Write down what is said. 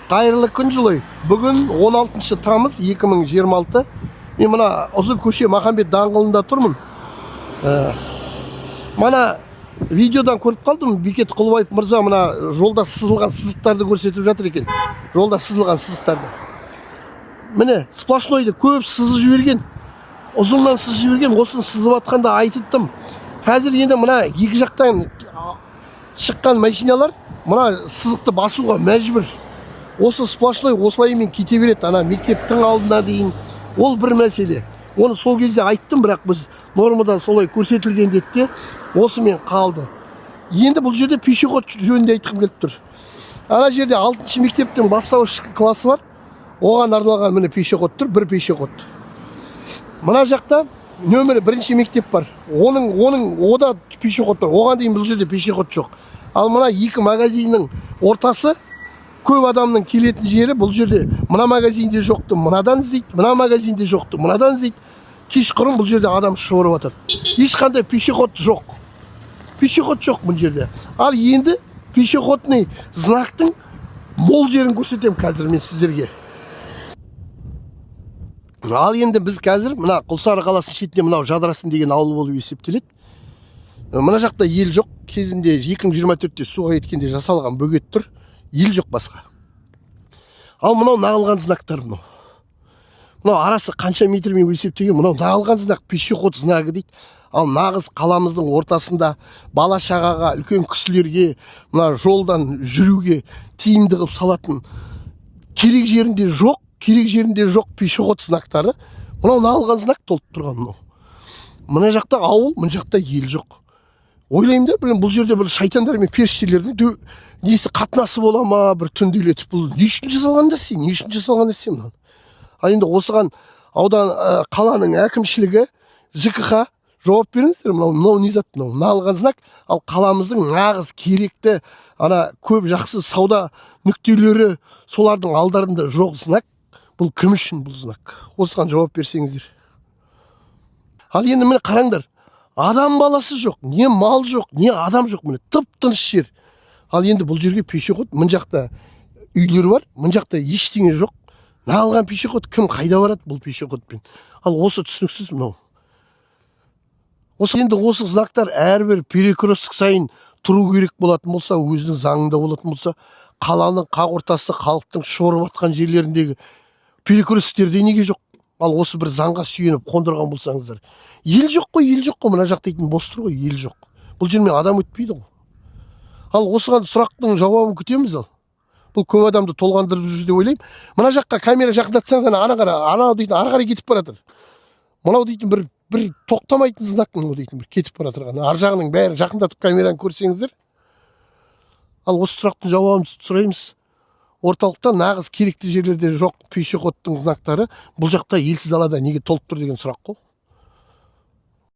Қайырлы күн жылой. Бүгін 16 тамыз 2026. Мен мына ұзын көше Махамбет даңғылында тұрмын. Мана видеодан көріп қалдым, Бекет Құлыбаев мырза мына жолда сызылған сызықтарды көрсетіп жатыр екен. Жолда сызылған сызықтарды. Міне, сплошнойды көп сызып жіберген. Ұзыннан сызып жіберген, осын сызып атқанда айтыптым. Қазір енді мына екі жақтан шыққан машиналар мына сызықты басуға мәжбүр. Осы сплошной осылаймен кете береді, ана мектептің алдына дейін. Ол бір мәселе. Оны сол кезде айттым, бірақ біз нормада солай көрсетілген деді, осымен қалды. Енді бұл жерде пешеход жөнінде айтқым келіп тұр. Ана жерде 6-шы мектептің бастауыш классы бар. Оған арналған міне пешеход тұр, бір пешеход. Мына жақта нөмірі 1-ші мектеп бар. Оның ода пешеход бар. Оған дейін бұл жерде пешеход жоқ. Ал мына екі магазиннің ортасы көп адамның келетін жері. Бұл жерде мына магазинде жоқты, мынадан іздейді, мына магазинде жоқты, мынадан іздейді. Кешқұрым бұл жерде адам шұбырып жатыр. Ешқандай пешеход жоқ. Пешеход жоқ бұл жерде. Ал енді пешеходный знактың мол жерін көрсетем қазір мен сіздерге. Ал енді біз қазір мына Құлсары қаласының шетінде мынау Жадырасын деген ауыл болып есептеледі. Мына жақта ел жоқ. Кезінде 2024-те суға кеткенде жасалған бөгет тұр. Ел жоқ басқа. Ал мынау нағылған знактар мынау. Мынау арасы қанша метрмен есептеген, мынау нағылған знак, пешеход знагы дейді. Ал нағыз қаламыздың ортасында бала шағаға, үлкен кісілерге, мына жолдан жүруге тиімді қылып салатын керек жерінде жоқ пешеход знактары. Мынау нағылған знак толып тұрған мынау. Мына жақта ауыл, мына жақта ел жоқ. Ойлаймын да, бұл жерде бір шайтандар мен періштелердің несі қатынасы бола ма, бір түнделетіп, бұл не үшін жасалған нәрсе, мынау. Ал енді осыған аудан қаланың әкімшілігі, ЖКХ жауап беріңіздер. Мынау не зат, мынау нағылған знак. Ал қаламыздың нағыз керекті ана көп жақсы сауда нүктелері солардың алдарында жоқ знак. Бұл кім үшін бұл знак? Осыған жауап берсеңіздер. Ал енді міне қараңдар. Адам баласы жоқ, не мал жоқ, не адам жоқ, міне тып-тыныш жер. Ал енді бұл жерге пешеход, мына жақта үйлер бар, мына жақта ештеңе жоқ. Нағылған пешеход кім қайда барады бұл пешеходпен? Ал осы түсініксіз мынау. Енді осы знактар әрбір перекрестік сайын тұру керек болатын болса, өзінің заңында болатын болса, қаланың қақ ортасы, халықтың шорып атқан жерлеріндегі перекрестіктерде неге жоқ? Ал осы бір заңға сүйеніп қондырған болсаңыздар. Ел жоқ қой, мына жақта дейтін бос тұр ғой, ел жоқ. Бұл жермен адам өтпейді ғой. Ал осыған сұрақтың жауабын күтеміз ал. Бұл көп адамды толғандырып жүр деп ойлаймын. Мына жаққа камера жақындатсаңыз, ана қара, анау дейтін ары қарай кетіп баратыр. Мынау дейтін бір тоқтамайтын знак, мынау дейтін бір кетіп баратыр. Ар жағының бәрін жақындатып камераны көрсеңіздер. Ал осы сұрақтың жауабын сұраймыз. Орталықта нағыз керекті жерлерде жоқ пешеходтың знактары бұл жақта елсіз далада неге толып тұр деген сұрақ қой.